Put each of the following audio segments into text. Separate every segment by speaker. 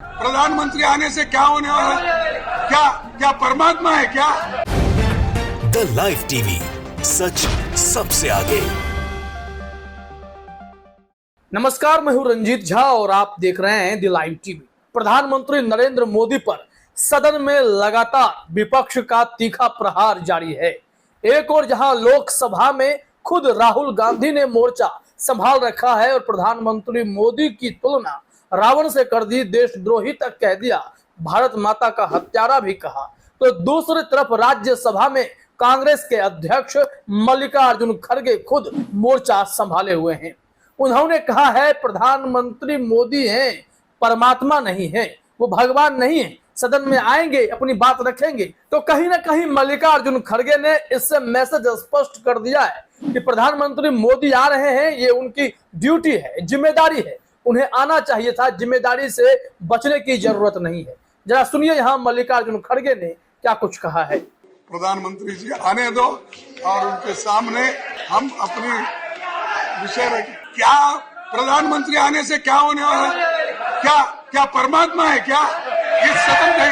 Speaker 1: प्रधानमंत्री आने से क्या होने वाला है? क्या क्या परमात्मा है क्या?
Speaker 2: द लाइव टीवी, सच सबसे आगे।
Speaker 3: नमस्कार, मैं हूं रंजीत झा और आप देख रहे हैं द लाइव टीवी। प्रधानमंत्री नरेंद्र मोदी पर सदन में लगातार विपक्ष का तीखा प्रहार जारी है। एक और जहां लोकसभा में खुद राहुल गांधी ने मोर्चा संभाल रखा है और प्रधानमंत्री मोदी की तुलना रावण से कर दी, देशद्रोही तक कह दिया, भारत माता का हत्यारा भी कहा, तो दूसरी तरफ राज्यसभा में कांग्रेस के अध्यक्ष मल्लिकार्जुन खड़गे खुद मोर्चा संभाले हुए हैं। उन्होंने कहा है प्रधानमंत्री मोदी हैं, परमात्मा नहीं है, वो भगवान नहीं है, सदन में आएंगे अपनी बात रखेंगे। तो कहीं ना कहीं मल्लिकार्जुन खड़गे ने इससे मैसेज स्पष्ट कर दिया है कि प्रधानमंत्री मोदी आ रहे हैं, ये उनकी ड्यूटी है, जिम्मेदारी है, उन्हें आना चाहिए था, जिम्मेदारी से बचने की जरूरत नहीं है। जरा सुनिए यहाँ मल्लिकार्जुन खड़गे ने क्या कुछ कहा है।
Speaker 1: प्रधानमंत्री जी आने दो और उनके सामने हम अपनी विषय रखें। क्या प्रधानमंत्री आने से क्या होने वाला है? क्या क्या परमात्मा है क्या? ये सदन है,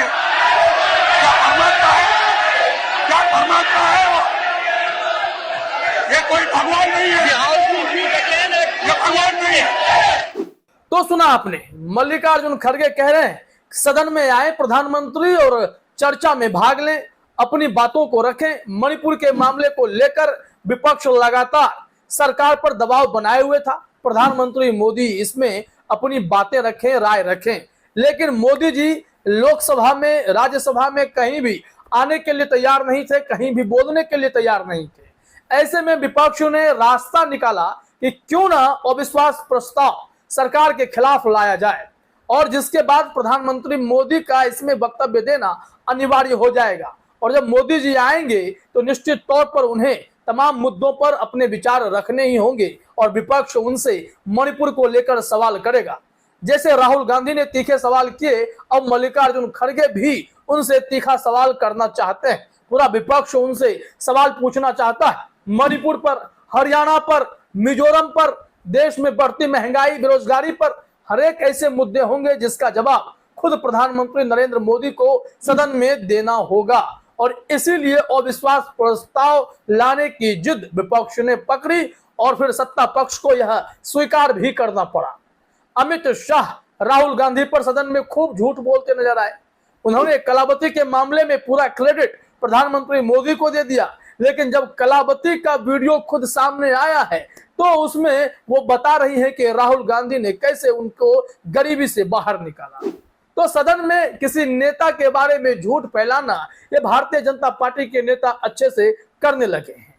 Speaker 1: क्या परमात्मा है? क्या परमात्मा है वो? ये कोई भगवान नहीं है, ये भगवान नहीं है।
Speaker 3: तो सुना आपने, मल्लिकार्जुन खड़गे कह रहे हैं सदन में आए प्रधानमंत्री और चर्चा में भाग लें, अपनी बातों को रखें। मणिपुर के मामले को लेकर विपक्ष लगातार सरकार पर दबाव बनाए हुए था, प्रधानमंत्री मोदी इसमें अपनी बातें रखें, राय रखें, लेकिन मोदी जी लोकसभा में, राज्यसभा में कहीं भी आने के लिए तैयार नहीं थे, कहीं भी बोलने के लिए तैयार नहीं थे। ऐसे में विपक्ष ने रास्ता निकाला कि क्यों ना अविश्वास प्रस्ताव सरकार के खिलाफ लाया जाए और जिसके बाद प्रधानमंत्री मोदी का इसमें वक्तव्य देना अनिवार्य हो जाएगा। और जब मोदी जी आएंगे तो निश्चित तौर पर उन्हें तमाम मुद्दों पर अपने विचार रखने ही होंगे और विपक्ष उनसे मणिपुर को लेकर सवाल करेगा। जैसे राहुल गांधी ने तीखे सवाल किए, अब मल्लिकार्जुन खड़गे भी उनसे तीखा सवाल करना चाहते हैं। पूरा विपक्ष उनसे सवाल पूछना चाहता है मणिपुर पर, हरियाणा पर, मिजोरम पर, देश में बढ़ती महंगाई, बेरोजगारी पर, हर एक ऐसे मुद्दे होंगे जिसका जवाब खुद प्रधानमंत्री नरेंद्र मोदी को सदन में देना होगा। और इसीलिए अविश्वास प्रस्ताव लाने की जिद विपक्ष ने पकड़ी और फिर सत्ता पक्ष को यह स्वीकार भी करना पड़ा। अमित शाह राहुल गांधी पर सदन में खूब झूठ बोलते नजर आए। उन्होंने कलावती के मामले में पूरा क्रेडिट प्रधानमंत्री मोदी को दे दिया, लेकिन जब कलावती का वीडियो खुद सामने आया है तो उसमें वो बता रही है कि राहुल गांधी ने कैसे उनको गरीबी से बाहर निकाला। तो सदन में किसी नेता के बारे में झूठ फैलाना ये भारतीय जनता पार्टी के नेता अच्छे से करने लगे हैं।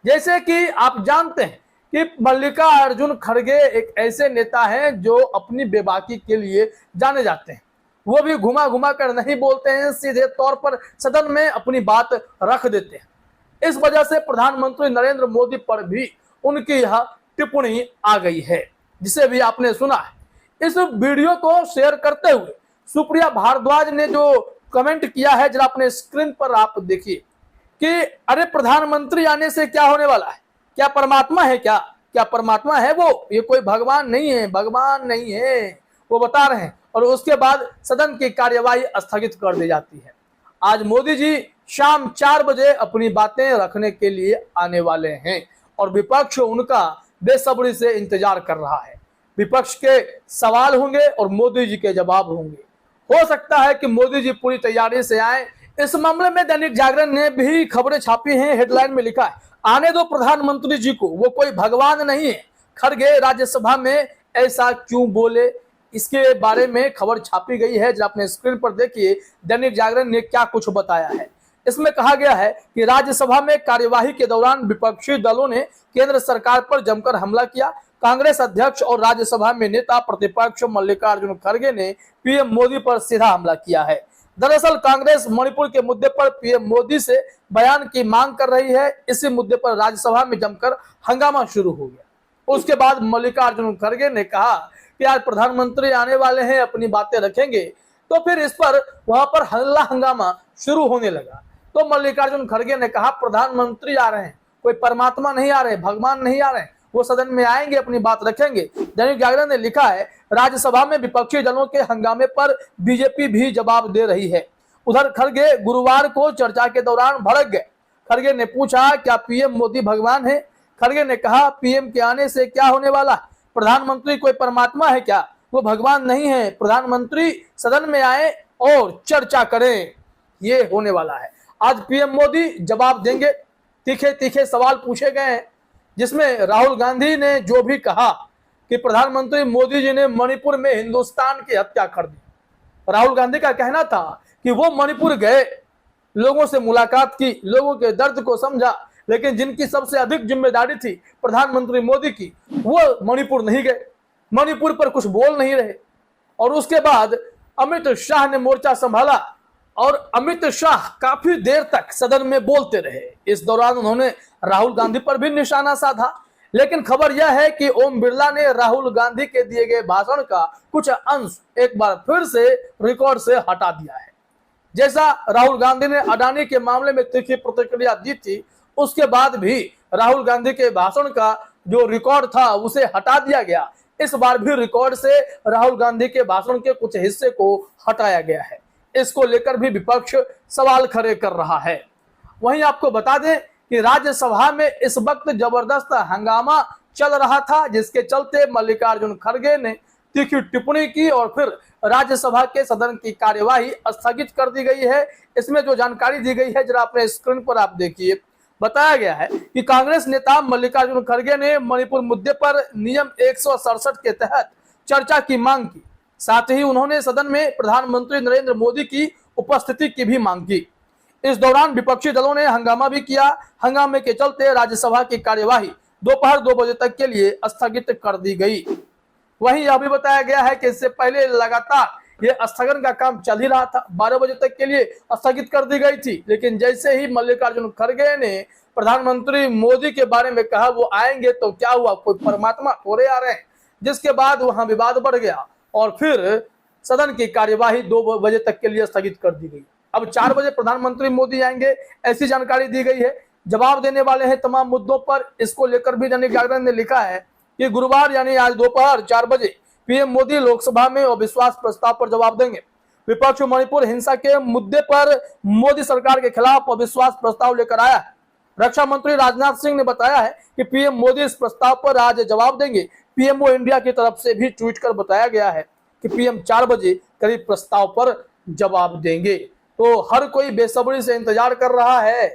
Speaker 3: जैसे कि आप जानते हैं कि मल्लिकार्जुन खड़गे एक ऐसे नेता हैं जो अपनी बेबाकी के लिए जाने जाते हैं। वो भी घुमा घुमा कर नहीं बोलते हैं, सीधे तौर पर सदन में अपनी बात रख देते हैं। इस वजह से प्रधानमंत्री नरेंद्र मोदी पर भी उनकी यह टिप्पणी आ गई है, जिसे भी आपने सुना है। इस वीडियो को शेयर करते हुए सुप्रिया भारद्वाज ने जो कमेंट किया है, जरा अपने स्क्रीन पर आप देखिए कि अरे प्रधानमंत्री आने से क्या होने वाला है? क्या परमात्मा है क्या? क्या परमात्मा है वो? ये कोई भगवान नहीं है, भगवान नहीं है, वो बता रहे हैं। और उसके बाद सदन की कार्यवाही स्थगित कर दी जाती है। आज मोदी जी शाम 4 बजे अपनी बातें रखने के लिए आने वाले हैं और विपक्ष उनका बेसब्री से इंतजार कर रहा है। विपक्ष के सवाल होंगे और मोदी जी के जवाब होंगे। हो सकता है कि मोदी जी पूरी तैयारी से आए। इस मामले में दैनिक जागरण ने भी खबरें छापी हैं। हेडलाइन में लिखा है, आने दो प्रधानमंत्री जी को, वो कोई भगवान नहीं है। खड़गे राज्यसभा में ऐसा क्यों बोले, इसके बारे में खबर छापी गई है। जब अपने स्क्रीन पर देखिए दैनिक जागरण ने क्या कुछ बताया है। इसमें कहा गया है कि राज्यसभा में कार्यवाही के दौरान विपक्षी दलों ने केंद्र सरकार पर जमकर हमला किया। कांग्रेस अध्यक्ष और राज्यसभा में नेता प्रतिपक्ष मल्लिकार्जुन खड़गे ने पीएम मोदी पर सीधा हमला किया है। दरअसल कांग्रेस मणिपुर के मुद्दे पर पीएम मोदी से बयान की मांग कर रही है। इसी मुद्दे पर राज्यसभा में जमकर हंगामा शुरू हो गया। उसके बाद मल्लिकार्जुन खड़गे ने कहा कि आज प्रधानमंत्री आने वाले हैं, अपनी बातें रखेंगे, तो फिर इस पर वहां पर हल्ला हंगामा शुरू होने लगा। तो मल्लिकार्जुन खड़गे ने कहा प्रधानमंत्री आ रहे हैं, कोई परमात्मा नहीं आ रहे, भगवान नहीं आ रहे, वो सदन में आएंगे, अपनी बात रखेंगे। दैनिक जागरण ने लिखा है, राज्यसभा में विपक्षी दलों के हंगामे पर बीजेपी भी जवाब दे रही है। उधर खड़गे गुरुवार को चर्चा के दौरान भड़क गए। खड़गे ने पूछा, क्या पीएम मोदी भगवान है? खड़गे ने कहा, पीएम के आने से क्या होने वाला? प्रधानमंत्री कोई परमात्मा है क्या? वो भगवान नहीं है। प्रधानमंत्री सदन में आए और चर्चा करें, ये होने वाला है। आज पीएम मोदी जवाब देंगे। तीखे तीखे सवाल पूछे गए हैं, जिसमें राहुल गांधी ने जो भी कहा कि प्रधानमंत्री मोदी जी ने मणिपुर में हिंदुस्तान की हत्या कर दी। राहुल गांधी का कहना था कि वो मणिपुर गए, लोगों से मुलाकात की, लोगों के दर्द को समझा, लेकिन जिनकी सबसे अधिक जिम्मेदारी थी प्रधानमंत्री मोदी की, वो मणिपुर नहीं गए, मणिपुर पर कुछ बोल नहीं रहे। और उसके बाद अमित शाह ने मोर्चा संभाला और अमित शाह काफी देर तक सदन में बोलते रहे। इस दौरान उन्होंने राहुल गांधी पर भी निशाना साधा। लेकिन खबर यह है कि ओम बिरला ने राहुल गांधी के दिए गए भाषण का कुछ अंश एक बार फिर से रिकॉर्ड से हटा दिया है। जैसा राहुल गांधी ने अडानी के मामले में तीखी प्रतिक्रिया दी थी, उसके बाद भी राहुल गांधी के भाषण का जो रिकॉर्ड था उसे हटा दिया गया। इस बार भी रिकॉर्ड से राहुल गांधी के भाषण के कुछ हिस्से को हटाया गया है। इसको लेकर भी विपक्ष सवाल खड़े कर रहा है। वहीं आपको बता दें कि राज्यसभा में इस वक्त जबरदस्त हंगामा चल रहा था, जिसके चलते मल्लिकार्जुन खड़गे ने तीखी टिप्पणी की और फिर राज्यसभा के सदन की कार्यवाही स्थगित कर दी गई है। इसमें जो जानकारी दी गई है जरा अपने स्क्रीन पर आप देखिए। बताया गया है कि कांग्रेस नेता मल्लिकार्जुन खड़गे ने मणिपुर मुद्दे पर नियम 167 के तहत चर्चा की मांग की। साथ ही उन्होंने सदन में प्रधानमंत्री नरेंद्र मोदी की उपस्थिति की भी मांग की। इस दौरान विपक्षी दलों ने हंगामा भी किया। हंगामे के चलते राज्यसभा की कार्यवाही दोपहर 2 बजे तक के लिए स्थगित कर दी गई। वहीं यह भी बताया गया है कि इससे पहले लगातार ये स्थगन का काम चल ही रहा था, 12 बजे तक के लिए स्थगित कर दी गई थी। लेकिन जैसे ही मल्लिकार्जुन खड़गे ने प्रधानमंत्री मोदी के बारे में कहा वो आएंगे, तो क्या हुआ, कोई परमात्मा थोड़े आ रहे हैं, जिसके बाद वहां विवाद बढ़ गया और फिर सदन की कार्यवाही 2 बजे तक के लिए स्थगित कर दी गई। अब 4 बजे प्रधानमंत्री मोदी आएंगे, ऐसी जानकारी दी गई है। जवाब देने वाले हैं तमाम मुद्दों पर। इसको लेकर भी दैनिक जागरण ने लिखा है कि गुरुवार यानी आज दोपहर 4 बजे पीएम मोदी लोकसभा में अविश्वास प्रस्ताव पर जवाब देंगे। विपक्ष मणिपुर हिंसा के मुद्दे पर मोदी सरकार के खिलाफ अविश्वास प्रस्ताव लेकर आया है। रक्षा मंत्री राजनाथ सिंह ने बताया है कि पीएम मोदी इस प्रस्ताव पर आज जवाब देंगे। पीएमओ इंडिया की तरफ से भी ट्वीट कर बताया गया है कि पीएम 4 बजे करीब प्रस्ताव पर जवाब देंगे। तो हर कोई बेसब्री से इंतजार कर रहा है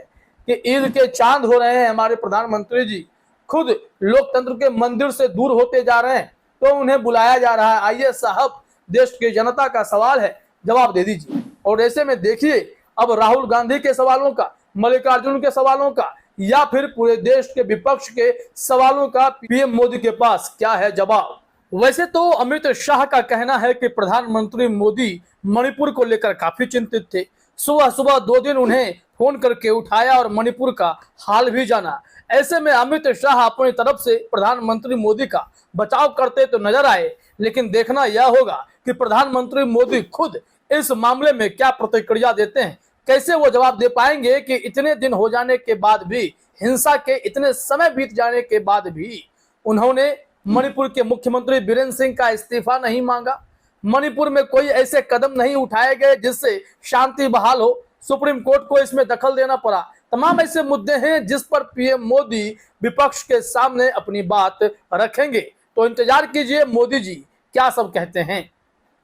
Speaker 3: कि ईद के चांद हो रहे हैं हमारे प्रधानमंत्री जी, खुद लोकतंत्र के मंदिर से दूर होते जा रहे हैं, तो उन्हें बुलाया जा रहा है। आइए साहब, देश की जनता का सवाल है, जवाब दे दीजिए। और ऐसे में देखिए अब राहुल गांधी के सवालों का, मल्लिकार्जुन के सवालों का, या फिर पूरे देश के विपक्ष के सवालों का पीएम मोदी के पास क्या है जवाब। वैसे तो अमित शाह का कहना है कि प्रधानमंत्री मोदी मणिपुर को लेकर काफी चिंतित थे। सुबह सुबह 2 दिन उन्हें फोन करके उठाया और मणिपुर का हाल भी जाना। ऐसे में अमित शाह अपनी तरफ से प्रधानमंत्री मोदी का बचाव करते तो नजर आए, लेकिन देखना यह होगा कि प्रधानमंत्री मोदी खुद इस मामले में क्या प्रतिक्रिया देते हैं। कैसे वो जवाब दे पाएंगे कि इतने दिन हो जाने के बाद भी, हिंसा के इतने समय बीत जाने के बाद भी उन्होंने मणिपुर के मुख्यमंत्री बीरेंद्र सिंह का इस्तीफा नहीं मांगा। मणिपुर में कोई ऐसे कदम नहीं उठाए गए जिससे शांति बहाल हो। सुप्रीम कोर्ट को इसमें दखल देना पड़ा। तमाम ऐसे मुद्दे हैं जिस पर पीएम मोदी विपक्ष के सामने अपनी बात रखेंगे। तो इंतजार कीजिए मोदी जी क्या सब कहते हैं।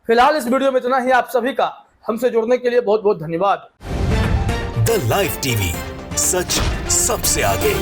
Speaker 3: फिलहाल इस वीडियो में इतना ही। आप सभी का हमसे जुड़ने के लिए बहुत बहुत धन्यवाद।
Speaker 2: द लाइव टीवी, सच सबसे आगे।